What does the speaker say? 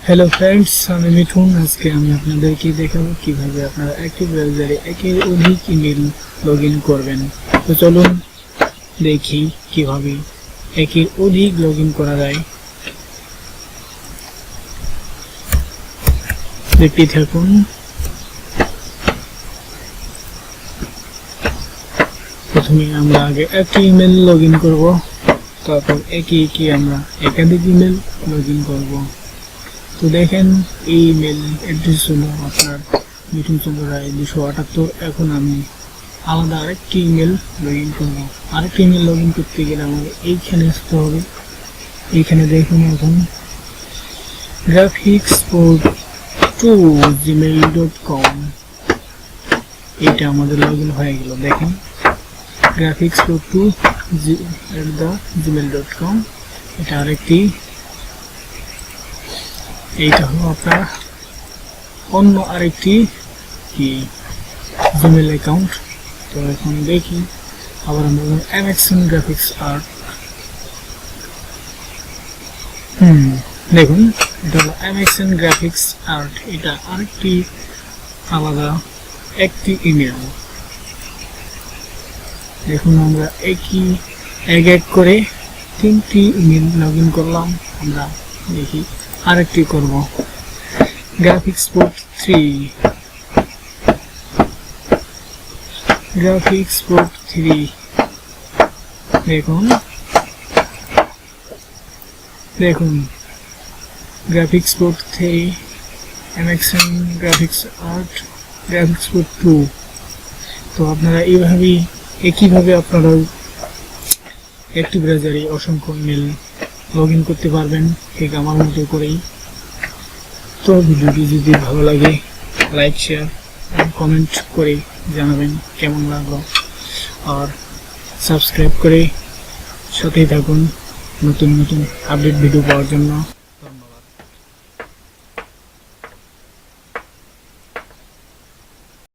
Hello friends, আমি মিঠুন। আজকে আমি আপনাদেরকে দেখাবো কিভাবে আপনারা একটি ব্রাউজারে একের অধিক ইমেল লগ ইন করবেন। তো চলুন দেখি কিভাবে একের অধিক লগ ইন করা যায়। দেখতে থাকুন। প্রথমে আমরা আগে একটি ইমেল লগ ইন করবো, তারপর একে আমরা একাধিক ইমেল লগ ইন করবো। তো দেখেন, এই ইমেল অ্যাড্রেস হলো আপনার মিঠুন চন্দ্র রায় 278। এখন আমি আলাদা আরেকটি ইমেল লগ ইন করবো। আরেকটি ইমেল লগ ইন করতে গেলে আমাকে এইখানে আসতে হবে। এইখানে দেখুন, এখন graphicssport2gmail.com, এইটা আমাদের লগ ইন হয়ে গেল। দেখেন, graphicssport2@gmail.com, এটা আরেকটি। এইটা হলো আপনার অন্য আরেকটি কি জিমেল অ্যাকাউন্ট। তো এখন দেখি, আবার আমরা MXN গ্রাফিক্স আর্ট। দেখুন, এটা হলো MXN গ্রাফিক্স আর্ট। এটা আরেকটি আলাদা একটি ইমেল। দেখুন, আমরা এক করে 3টি ইমেল লগ ইন করলাম। আমরা দেখি আরেকটি করব, graphicssport3। দেখুন graphicssport3, MXN graphics art, graphicssport2। তো আপনারা এইভাবেই একইভাবে আপনারা একটি ব্রাউজারে অসংখ্য ইমেল লগ ইন করতে পারবেন, ঠিক আমার মতো করেই। তো ভিডিওটি যদি ভালো লাগে, লাইক, শেয়ার, কমেন্ট করে জানাবেন কেমন লাগলো, আর সাবস্ক্রাইব করে সাথেই থাকুন নতুন আপডেট ভিডিও পাওয়ার জন্য।